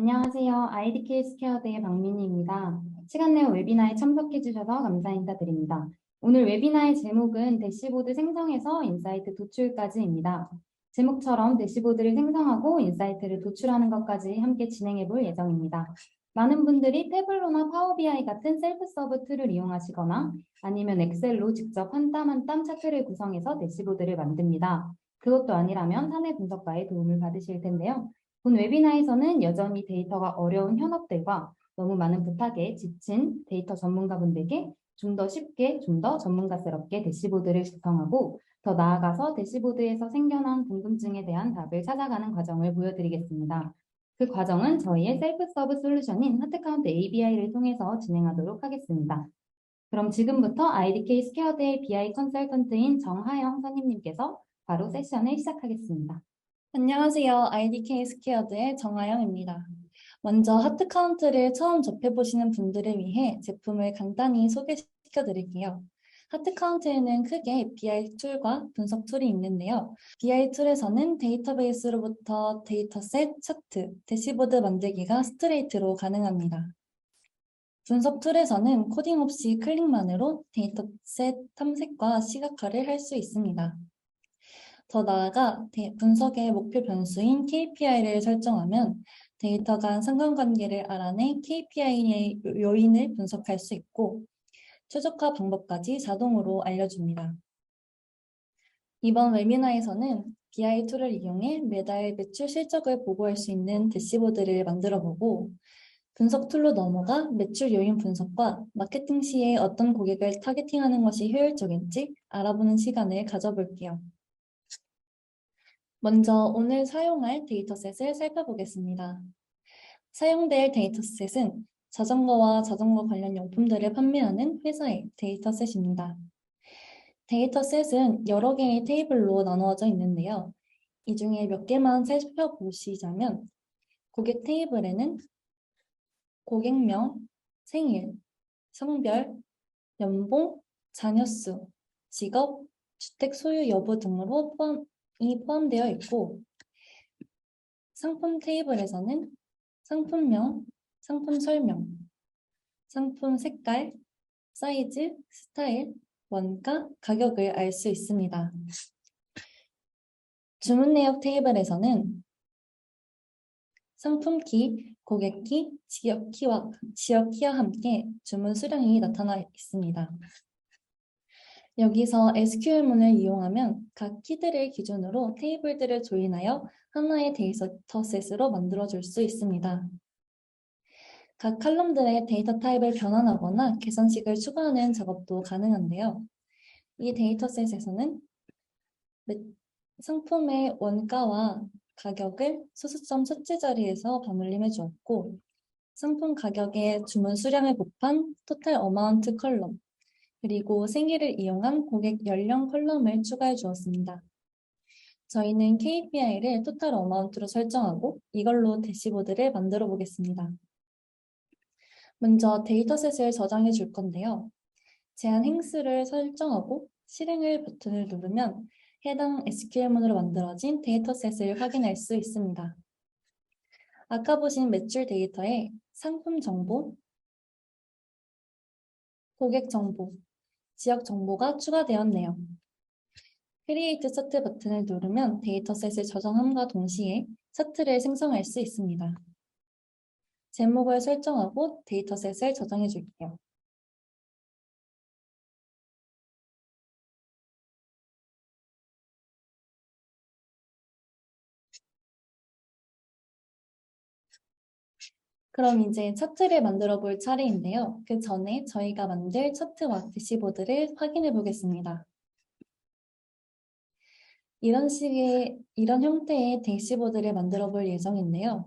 안녕하세요. IDK 스퀘어대의 박민희입니다. 시간 내어 웨비나에 참석해 주셔서 감사 인사드립니다. 오늘 웨비나의 제목은 대시보드 생성에서 인사이트 도출까지입니다. 제목처럼 대시보드를 생성하고 인사이트를 도출하는 것까지 함께 진행해 볼 예정입니다. 많은 분들이 태블로나 파워 BI 같은 셀프 서브 툴을 이용하시거나 아니면 엑셀로 직접 한 땀 한 땀 차트를 구성해서 대시보드를 만듭니다. 그것도 아니라면 사내 분석가의 도움을 받으실 텐데요. 본 웨비나에서는 여전히 데이터가 어려운 현업들과 너무 많은 부탁에 지친 데이터 전문가분들께 좀 더 쉽게, 좀 더 전문가스럽게 대시보드를 구성하고 더 나아가서 대시보드에서 생겨난 궁금증에 대한 답을 찾아가는 과정을 보여드리겠습니다. 그 과정은 저희의 셀프 서브 솔루션인 하트카운트 ABI를 통해서 진행하도록 하겠습니다. 그럼 지금부터 IDK 스퀘어대의 BI 컨설턴트인 정하영 선임님께서 바로 세션을 시작하겠습니다. 안녕하세요. IDK 스퀘어드의 정하영입니다. 먼저 하트카운트를 처음 접해보시는 분들을 위해 제품을 간단히 소개시켜 드릴게요. 하트카운트에는 크게 BI 툴과 분석 툴이 있는데요. BI 툴에서는 데이터베이스로부터 데이터셋, 차트, 대시보드 만들기가 스트레이트로 가능합니다. 분석 툴에서는 코딩 없이 클릭만으로 데이터셋 탐색과 시각화를 할 수 있습니다. 더 나아가 분석의 목표 변수인 KPI를 설정하면 데이터 간 상관관계를 알아내 KPI의 요인을 분석할 수 있고 최적화 방법까지 자동으로 알려줍니다. 이번 웨비나에서는 BI 툴을 이용해 매달 매출 실적을 보고할 수 있는 대시보드를 만들어보고 분석 툴로 넘어가 매출 요인 분석과 마케팅 시에 어떤 고객을 타겟팅하는 것이 효율적인지 알아보는 시간을 가져볼게요. 먼저 오늘 사용할 데이터셋을 살펴보겠습니다. 사용될 데이터셋은 자전거와 자전거 관련 용품들을 판매하는 회사의 데이터셋입니다. 데이터셋은 여러 개의 테이블로 나누어져 있는데요. 이 중에 몇 개만 살펴보시자면 고객 테이블에는 고객명, 생일, 성별, 연봉, 자녀수, 직업, 주택 소유 여부 등으로 포함되어 있고 상품 테이블에서는 상품명, 상품 설명, 상품 색깔, 사이즈, 스타일, 원가, 가격을 알 수 있습니다. 주문 내역 테이블에서는 상품 키, 고객 키, 지역 키와 함께 주문 수량이 나타나 있습니다. 여기서 SQL문을 이용하면 각 키들을 기준으로 테이블들을 조인하여 하나의 데이터셋으로 만들어줄 수 있습니다. 각 칼럼들의 데이터 타입을 변환하거나 계산식을 추가하는 작업도 가능한데요. 이 데이터셋에서는 상품의 원가와 가격을 소수점 첫째 자리에서 반올림해 주었고 상품 가격의 주문 수량을 곱한 토탈 어마운트 컬럼 그리고 생일을 이용한 고객 연령 컬럼을 추가해 주었습니다. 저희는 KPI를 토탈 어마운트로 설정하고 이걸로 대시보드를 만들어 보겠습니다. 먼저 데이터셋을 저장해 줄 건데요. 제한 행수를 설정하고 실행을 버튼을 누르면 해당 SQL문으로 만들어진 데이터셋을 확인할 수 있습니다. 아까 보신 매출 데이터에 상품 정보, 고객 정보, 지역 정보가 추가되었네요. 크리에이트 차트 버튼을 누르면 데이터셋을 저장함과 동시에 차트를 생성할 수 있습니다. 제목을 설정하고 데이터셋을 저장해 줄게요. 그럼 이제 차트를 만들어 볼 차례인데요. 그 전에 저희가 만들 차트와 대시보드를 확인해 보겠습니다. 이런 형태의 대시보드를 만들어 볼 예정인데요.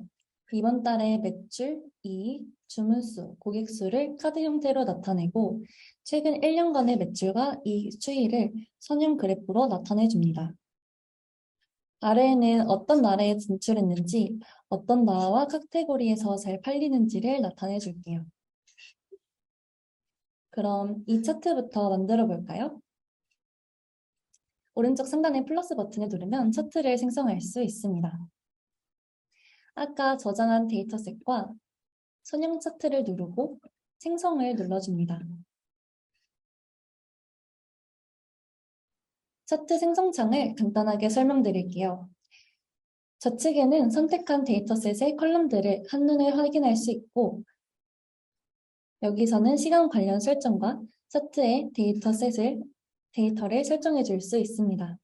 이번 달에 매출, 이익, 주문수, 고객수를 카드 형태로 나타내고 최근 1년간의 매출과 이익 추이를 선형 그래프로 나타내 줍니다. 아래에는 어떤 나라에 진출했는지, 어떤 나라와 카테고리에서 잘 팔리는지를 나타내 줄게요. 그럼 이 차트부터 만들어 볼까요? 오른쪽 상단의 플러스 버튼을 누르면 차트를 생성할 수 있습니다. 아까 저장한 데이터셋과 선형 차트를 누르고 생성을 눌러줍니다. 차트 생성 창을 간단하게 설명드릴게요. 좌측에는 선택한 데이터셋의 컬럼들을 한눈에 확인할 수 있고, 여기서는 시간 관련 설정과 차트의 데이터를 설정해 줄 수 있습니다.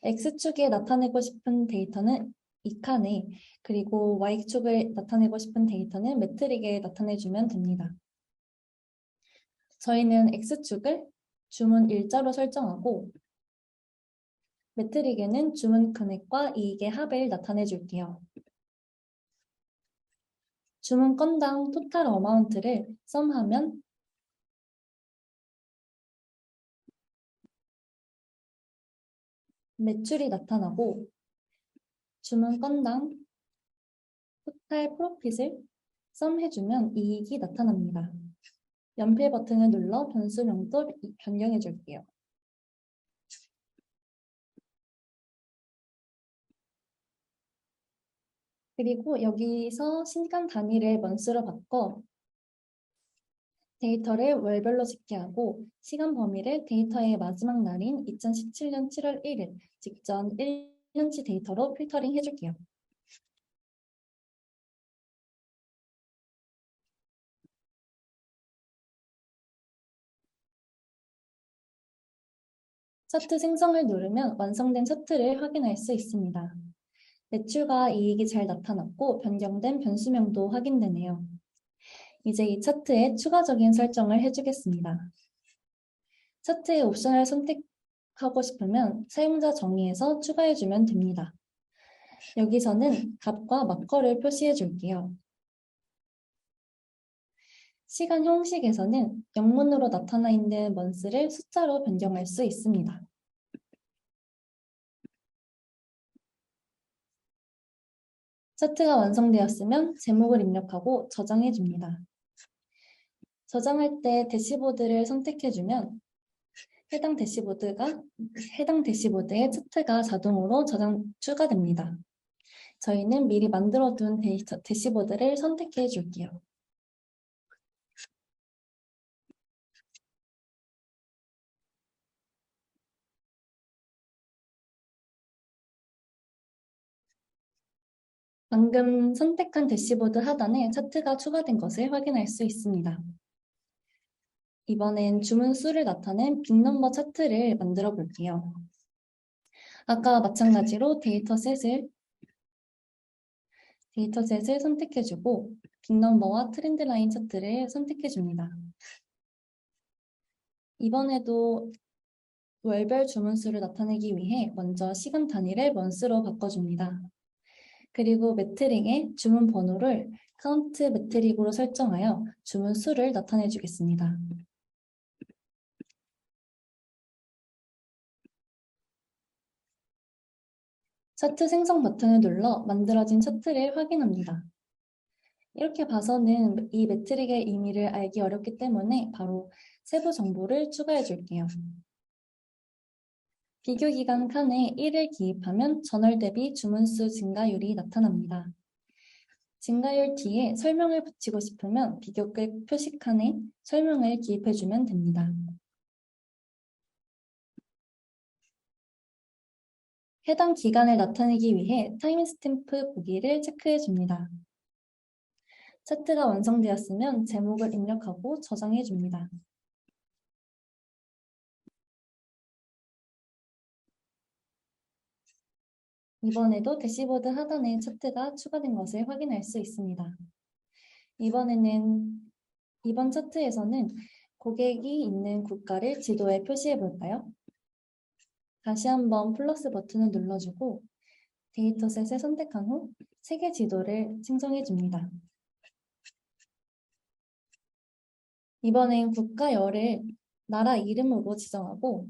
X축에 나타내고 싶은 데이터는 이 칸에, 그리고 Y축을 나타내고 싶은 데이터는 매트릭에 나타내주면 됩니다. 저희는 X축을 주문 일자로 설정하고, 매트릭에는 주문 금액과 이익의 합을 나타내 줄게요. 주문 건당 토탈 어마운트를 썸하면 매출이 나타나고, 주문 건당 토탈 프로핏을 썸해주면 이익이 나타납니다. 연필 버튼을 눌러 변수명도 변경해 줄게요. 그리고 여기서 시간 단위를 month로 바꿔 데이터를 월별로 집계하고 시간 범위를 데이터의 마지막 날인 2017년 7월 1일, 직전 1년치 데이터로 필터링 해줄게요. 차트 생성을 누르면 완성된 차트를 확인할 수 있습니다. 매출과 이익이 잘 나타났고 변경된 변수명도 확인되네요. 이제 이 차트에 추가적인 설정을 해주겠습니다. 차트의 옵션을 선택하고 싶으면 사용자 정의에서 추가해주면 됩니다. 여기서는 값과 마커를 표시해 줄게요. 시간 형식에서는 영문으로 나타나 있는 month를 숫자로 변경할 수 있습니다. 차트가 완성되었으면 제목을 입력하고 저장해 줍니다. 저장할 때 대시보드를 선택해주면 해당 대시보드에 차트가 자동으로 추가됩니다. 저희는 미리 만들어둔 대시보드를 선택해 줄게요. 방금 선택한 대시보드 하단에 차트가 추가된 것을 확인할 수 있습니다. 이번엔 주문 수를 나타낸 빅넘버 차트를 만들어 볼게요. 아까와 마찬가지로 데이터셋을 선택해주고 빅넘버와 트렌드라인 차트를 선택해줍니다. 이번에도 월별 주문 수를 나타내기 위해 먼저 시간 단위를 month로 바꿔줍니다. 그리고 매트릭에 주문 번호를 카운트 매트릭으로 설정하여 주문 수를 나타내 주겠습니다. 차트 생성 버튼을 눌러 만들어진 차트를 확인합니다. 이렇게 봐서는 이 매트릭의 의미를 알기 어렵기 때문에 바로 세부 정보를 추가해 줄게요. 비교기간 칸에 1을 기입하면 전월 대비 주문수 증가율이 나타납니다. 증가율 뒤에 설명을 붙이고 싶으면 비교급 표시칸에 설명을 기입해주면 됩니다. 해당 기간을 나타내기 위해 타임스탬프 보기를 체크해줍니다. 차트가 완성되었으면 제목을 입력하고 저장해줍니다. 이번에도 대시보드 하단에 차트가 추가된 것을 확인할 수 있습니다. 이번 차트에서는 고객이 있는 국가를 지도에 표시해 볼까요? 다시 한번 플러스 버튼을 눌러주고 데이터셋을 선택한 후 세계 지도를 생성해 줍니다. 이번엔 국가열을 나라 이름으로 지정하고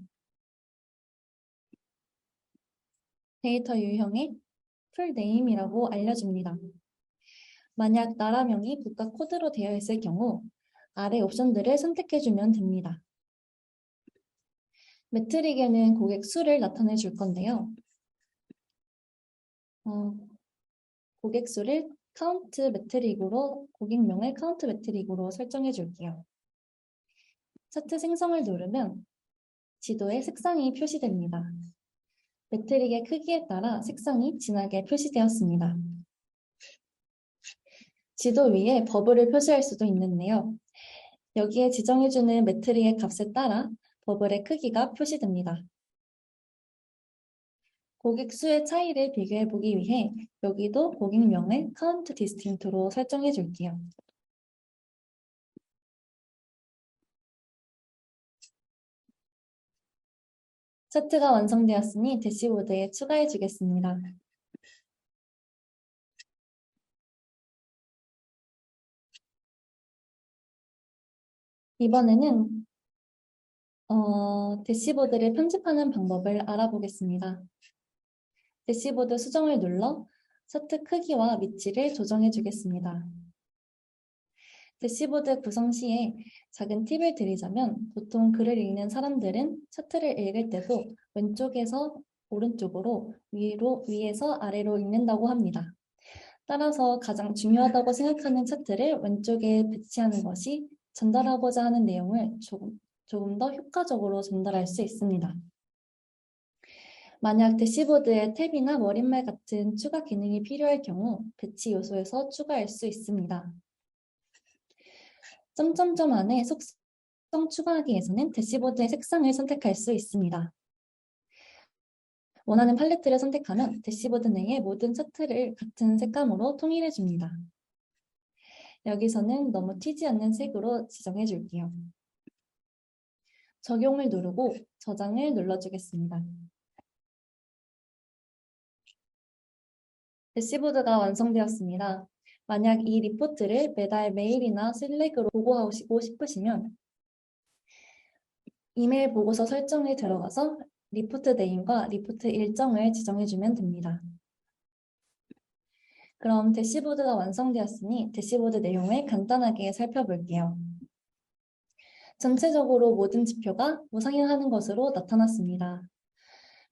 데이터 유형에 풀네임이라고 알려줍니다. 만약 나라명이 국가 코드로 되어 있을 경우 아래 옵션들을 선택해주면 됩니다. 매트릭에는 고객 수를 나타내 줄 건데요. 고객 수를 카운트 매트릭으로, 고객명을 카운트 매트릭으로 설정해 줄게요. 차트 생성을 누르면 지도에 색상이 표시됩니다. 매트릭의 크기에 따라 색상이 진하게 표시되었습니다. 지도 위에 버블을 표시할 수도 있는데요. 여기에 지정해주는 매트릭의 값에 따라 버블의 크기가 표시됩니다. 고객 수의 차이를 비교해 보기 위해 여기도 고객명을 count distinct로 설정해 줄게요. 차트가 완성되었으니 대시보드에 추가해 주겠습니다. 이번에는 대시보드를 편집하는 방법을 알아보겠습니다. 대시보드 수정을 눌러 차트 크기와 위치를 조정해 주겠습니다. 대시보드 구성 시에 작은 팁을 드리자면 보통 글을 읽는 사람들은 차트를 읽을 때도 왼쪽에서 오른쪽으로, 위에서 아래로 읽는다고 합니다. 따라서 가장 중요하다고 생각하는 차트를 왼쪽에 배치하는 것이 전달하고자 하는 내용을 조금 더 효과적으로 전달할 수 있습니다. 만약 대시보드에 탭이나 머릿말 같은 추가 기능이 필요할 경우 배치 요소에서 추가할 수 있습니다. 점점점 안에 속성 추가하기에서는 대시보드의 색상을 선택할 수 있습니다. 원하는 팔레트를 선택하면 대시보드 내의 모든 차트를 같은 색감으로 통일해 줍니다. 여기서는 너무 튀지 않는 색으로 지정해 줄게요. 적용을 누르고 저장을 눌러주겠습니다. 대시보드가 완성되었습니다. 만약 이 리포트를 매달 메일이나 슬랙으로 보고하고 싶으시면 이메일 보고서 설정에 들어가서 리포트 네임과 리포트 일정을 지정해주면 됩니다. 그럼 대시보드가 완성되었으니 대시보드 내용을 간단하게 살펴볼게요. 전체적으로 모든 지표가 우상향하는 것으로 나타났습니다.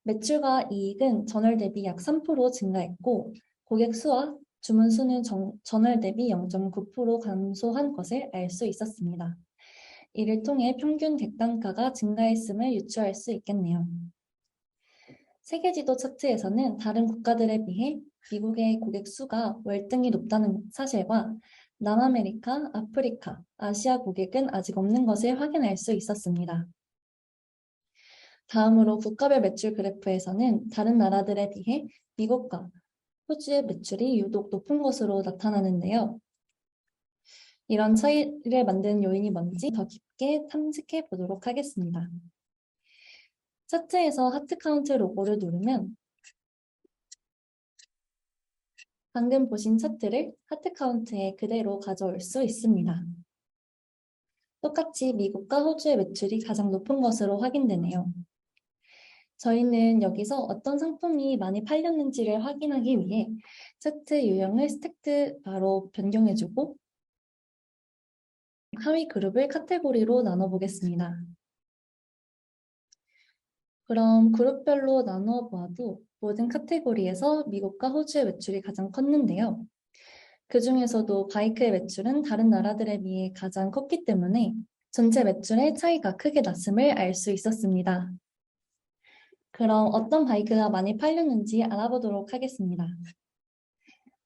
매출과 이익은 전월 대비 약 3% 증가했고 고객 수와 주문 수는 전월 대비 0.9% 감소한 것을 알 수 있었습니다. 이를 통해 평균 객단가가 증가했음을 유추할 수 있겠네요. 세계지도 차트에서는 다른 국가들에 비해 미국의 고객 수가 월등히 높다는 사실과 남아메리카, 아프리카, 아시아 고객은 아직 없는 것을 확인할 수 있었습니다. 다음으로 국가별 매출 그래프에서는 다른 나라들에 비해 미국과 호주의 매출이 유독 높은 것으로 나타나는데요. 이런 차이를 만드는 요인이 뭔지 더 깊게 탐색해 보도록 하겠습니다. 차트에서 하트 카운트 로고를 누르면 방금 보신 차트를 하트 카운트에 그대로 가져올 수 있습니다. 똑같이 미국과 호주의 매출이 가장 높은 것으로 확인되네요. 저희는 여기서 어떤 상품이 많이 팔렸는지를 확인하기 위해 차트 유형을 스택트 바로 변경해주고 하위 그룹을 카테고리로 나눠보겠습니다. 그럼 그룹별로 나누어 보아도 모든 카테고리에서 미국과 호주의 매출이 가장 컸는데요. 그 중에서도 바이크의 매출은 다른 나라들에 비해 가장 컸기 때문에 전체 매출의 차이가 크게 났음을 알 수 있었습니다. 그럼 어떤 바이크가 많이 팔렸는지 알아보도록 하겠습니다.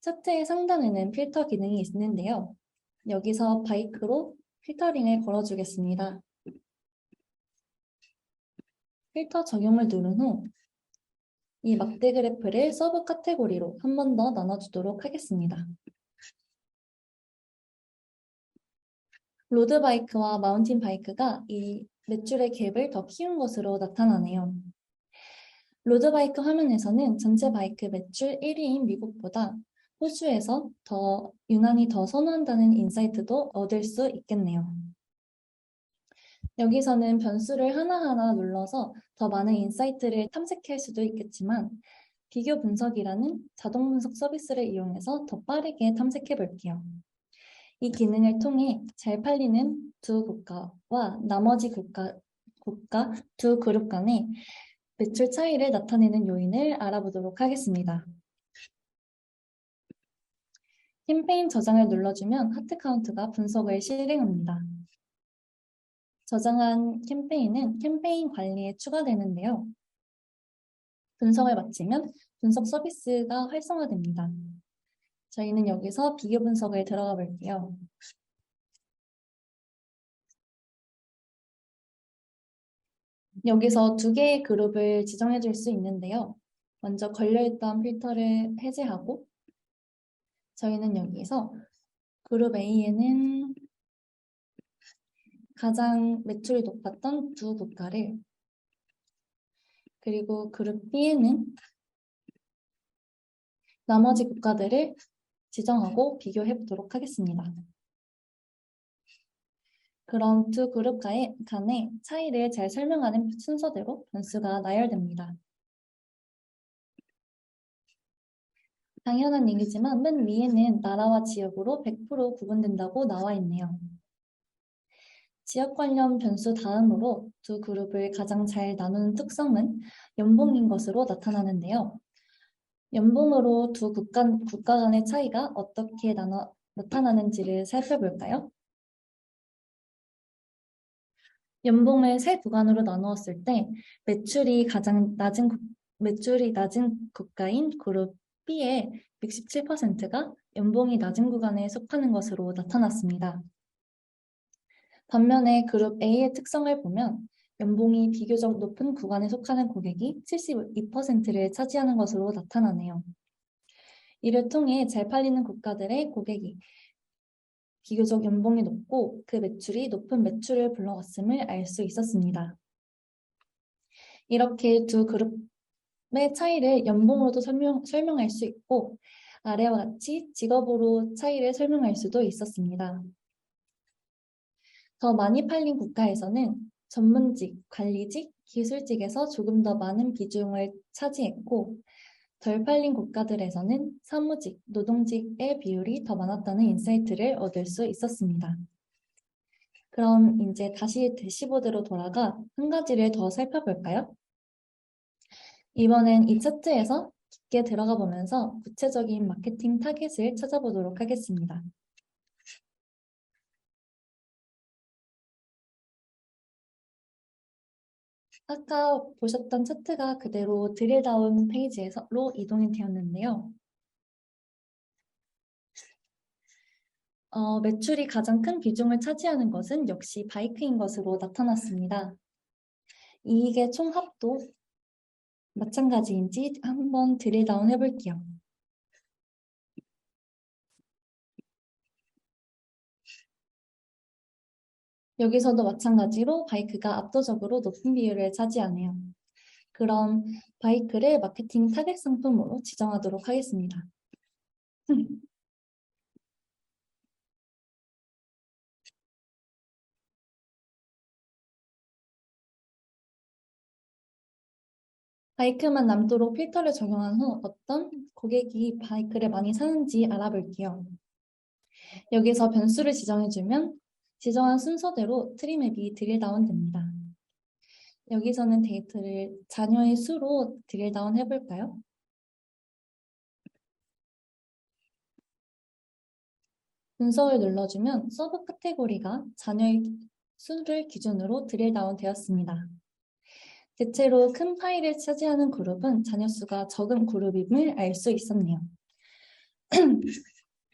차트의 상단에는 필터 기능이 있는데요. 여기서 바이크로 필터링을 걸어주겠습니다. 필터 적용을 누른 후 이 막대 그래프를 서브 카테고리로 한 번 더 나눠주도록 하겠습니다. 로드 바이크와 마운틴 바이크가 이 매출의 갭을 더 키운 것으로 나타나네요. 로드 바이크 화면에서는 전체 바이크 매출 1위인 미국보다 호주에서 유난히 더 선호한다는 인사이트도 얻을 수 있겠네요. 여기서는 변수를 하나하나 눌러서 더 많은 인사이트를 탐색할 수도 있겠지만 비교 분석이라는 자동 분석 서비스를 이용해서 더 빠르게 탐색해 볼게요. 이 기능을 통해 잘 팔리는 두 국가와 나머지 국가 두 그룹 간의 매출 차이를 나타내는 요인을 알아보도록 하겠습니다. 캠페인 저장을 눌러주면 하트카운트가 분석을 실행합니다. 저장한 캠페인은 캠페인 관리에 추가되는데요. 분석을 마치면 분석 서비스가 활성화됩니다. 저희는 여기서 비교 분석을 들어가 볼게요. 여기서 두 개의 그룹을 지정해 줄 수 있는데요. 먼저 걸려있던 필터를 해제하고 저희는 여기서 그룹 A에는 가장 매출이 높았던 두 국가를 그리고 그룹 B에는 나머지 국가들을 지정하고 비교해 보도록 하겠습니다. 그럼 두 그룹 간의 차이를 잘 설명하는 순서대로 변수가 나열됩니다. 당연한 얘기지만 맨 위에는 나라와 지역으로 100% 구분된다고 나와 있네요. 지역 관련 변수 다음으로 두 그룹을 가장 잘 나누는 특성은 연봉인 것으로 나타나는데요. 연봉으로 두 국가 간의 차이가 어떻게 나타나는지를 살펴볼까요? 연봉을 세 구간으로 나누었을 때 매출이 낮은 국가인 그룹 B의 67%가 연봉이 낮은 구간에 속하는 것으로 나타났습니다. 반면에 그룹 A의 특성을 보면 연봉이 비교적 높은 구간에 속하는 고객이 72%를 차지하는 것으로 나타나네요. 이를 통해 잘 팔리는 국가들의 고객이 비교적 연봉이 높고 그 매출이 높은 매출을 불러왔음을 알 수 있었습니다. 이렇게 두 그룹의 차이를 연봉으로도 설명할 수 있고 아래와 같이 직업으로 차이를 설명할 수도 있었습니다. 더 많이 팔린 국가에서는 전문직, 관리직, 기술직에서 조금 더 많은 비중을 차지했고 덜 팔린 국가들에서는 사무직, 노동직의 비율이 더 많았다는 인사이트를 얻을 수 있었습니다. 그럼 이제 다시 대시보드로 돌아가 한 가지를 더 살펴볼까요? 이번엔 이 차트에서 깊게 들어가 보면서 구체적인 마케팅 타겟을 찾아보도록 하겠습니다. 아까 보셨던 차트가 그대로 드릴다운 페이지로 이동이 되었는데요. 매출이 가장 큰 비중을 차지하는 것은 역시 바이크인 것으로 나타났습니다. 이익의 총합도 마찬가지인지 한번 드릴다운 해볼게요. 여기서도 마찬가지로 바이크가 압도적으로 높은 비율을 차지하네요. 그럼 바이크를 마케팅 타겟 상품으로 지정하도록 하겠습니다. 바이크만 남도록 필터를 적용한 후 어떤 고객이 바이크를 많이 사는지 알아볼게요. 여기서 변수를 지정해주면 지정한 순서대로 트리맵이 드릴다운 됩니다. 여기서는 데이터를 자녀의 수로 드릴다운 해볼까요? 분석을 눌러주면 서브 카테고리가 자녀의 수를 기준으로 드릴다운 되었습니다. 대체로 큰 파일을 차지하는 그룹은 자녀 수가 적은 그룹임을 알 수 있었네요.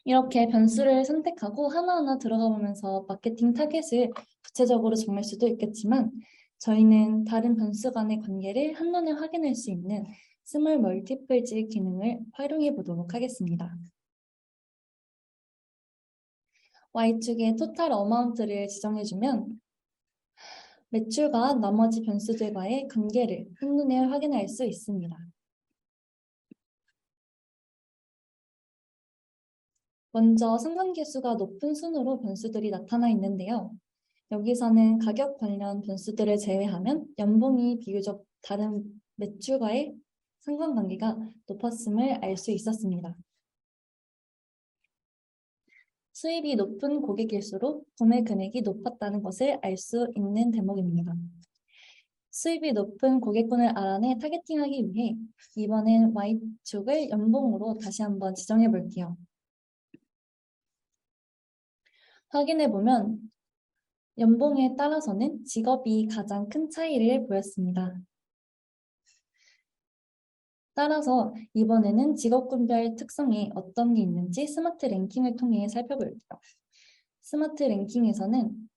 이렇게 변수를 선택하고 하나하나 들어가 보면서 마케팅 타겟을 구체적으로 정할 수도 있겠지만 저희는 다른 변수 간의 관계를 한눈에 확인할 수 있는 스몰 멀티플즈 기능을 활용해 보도록 하겠습니다. Y축에 토탈 어마운트를 지정해주면 매출과 나머지 변수들과의 관계를 한눈에 확인할 수 있습니다. 먼저 상관계수가 높은 순으로 변수들이 나타나 있는데요. 여기서는 가격 관련 변수들을 제외하면 연봉이 비교적 다른 매출과의 상관관계가 높았음을 알 수 있었습니다. 수입이 높은 고객일수록 구매 금액이 높았다는 것을 알 수 있는 대목입니다. 수입이 높은 고객군을 알아내 타겟팅하기 위해 이번엔 Y축을 연봉으로 다시 한번 지정해 볼게요. 확인해보면 연봉에 따라서는 직업이 가장 큰 차이를 보였습니다. 따라서 이번에는 직업군별 특성이 어떤 게 있는지 스마트 랭킹을 통해 살펴볼게요. 스마트 랭킹에서는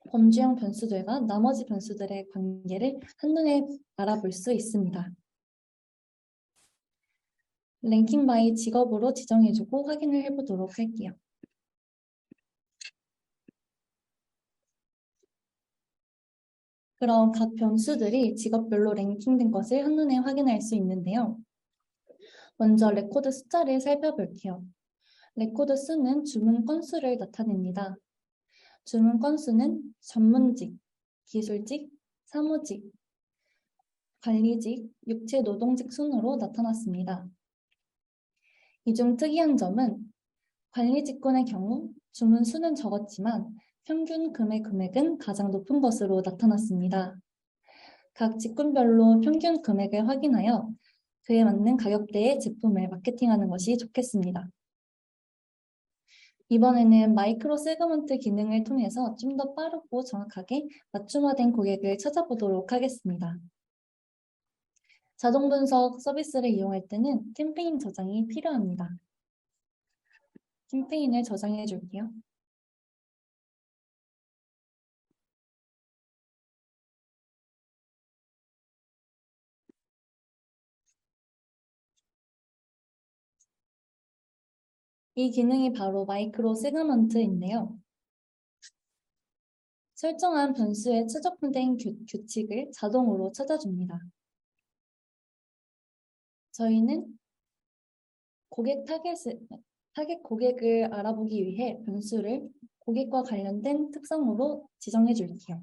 범주형 변수들과 나머지 변수들의 관계를 한눈에 알아볼 수 있습니다. 랭킹 바이 직업으로 지정해주고 확인을 해보도록 할게요. 그럼 각 변수들이 직업별로 랭킹된 것을 한눈에 확인할 수 있는데요. 먼저 레코드 숫자를 살펴볼게요. 레코드 수는 주문 건수를 나타냅니다. 주문 건수는 전문직, 기술직, 사무직, 관리직, 육체 노동직 순으로 나타났습니다. 이 중 특이한 점은 관리 직군의 경우 주문 수는 적었지만 평균 금액은 가장 높은 것으로 나타났습니다. 각 직군별로 평균 금액을 확인하여 그에 맞는 가격대의 제품을 마케팅하는 것이 좋겠습니다. 이번에는 마이크로 세그먼트 기능을 통해서 좀 더 빠르고 정확하게 맞춤화된 고객을 찾아보도록 하겠습니다. 자동 분석 서비스를 이용할 때는 캠페인 저장이 필요합니다. 캠페인을 저장해 줄게요. 이 기능이 바로 마이크로 세그먼트인데요. 설정한 변수에 최적화된 규칙을 자동으로 찾아줍니다. 저희는 타겟 고객을 알아보기 위해 변수를 고객과 관련된 특성으로 지정해 줄게요.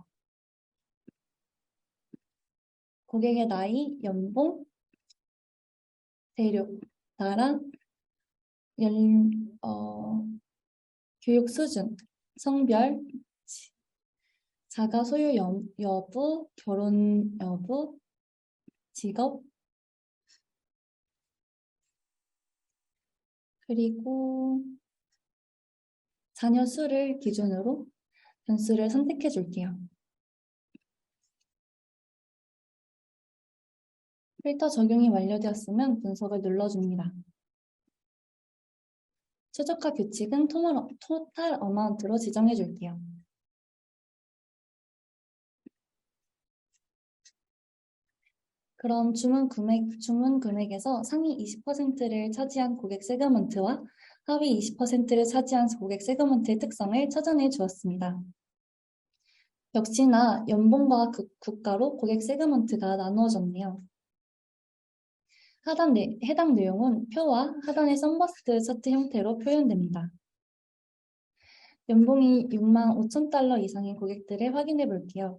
고객의 나이, 연봉, 대륙, 나라, 교육 수준, 성별, 자가 소유 여부, 결혼 여부, 직업, 그리고 자녀 수를 기준으로 변수를 선택해 줄게요. 필터 적용이 완료되었으면 분석을 눌러줍니다. 최적화 규칙은 토탈 어마운트로 지정해 줄게요. 그럼 주문 금액에서 상위 20%를 차지한 고객 세그먼트와 하위 20%를 차지한 고객 세그먼트의 특성을 찾아내 주었습니다. 역시나 연봉과 국가로 고객 세그먼트가 나누어졌네요. 해당 내용은 표와 하단의 썬버스트 차트 형태로 표현됩니다. 연봉이 65,000달러 이상인 고객들을 확인해 볼게요.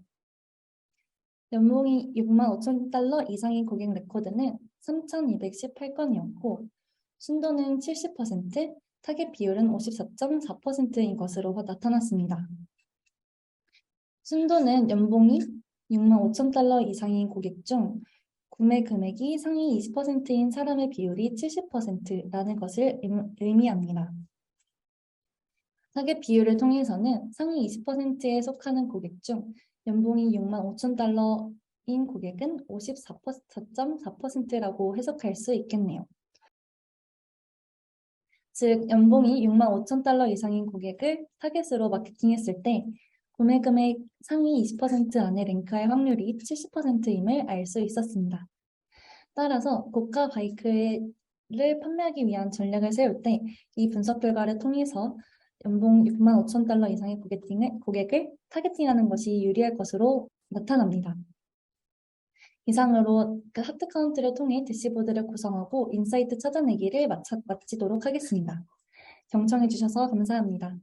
연봉이 65,000달러 이상인 고객 레코드는 3,218건이었고 순도는 70%, 타겟 비율은 54.4%인 것으로 나타났습니다. 순도는 연봉이 65,000달러 이상인 고객 중 구매 금액이 상위 20%인 사람의 비율이 70%라는 것을 의미합니다. 타겟 비율을 통해서는 상위 20%에 속하는 고객 중 연봉이 65,000달러인 고객은 54.4%라고 해석할 수 있겠네요. 즉, 연봉이 65,000달러 이상인 고객을 타겟으로 마케팅했을 때 구매 금액 상위 20% 안에 랭크할 확률이 70%임을 알 수 있었습니다. 따라서 고가 바이크를 판매하기 위한 전략을 세울 때 이 분석 결과를 통해서 연봉 65,000달러 이상의 고객을 타겟팅하는 것이 유리할 것으로 나타납니다. 이상으로 하트 카운트를 통해 대시보드를 구성하고 인사이트 찾아내기를 마치도록 하겠습니다. 경청해 주셔서 감사합니다.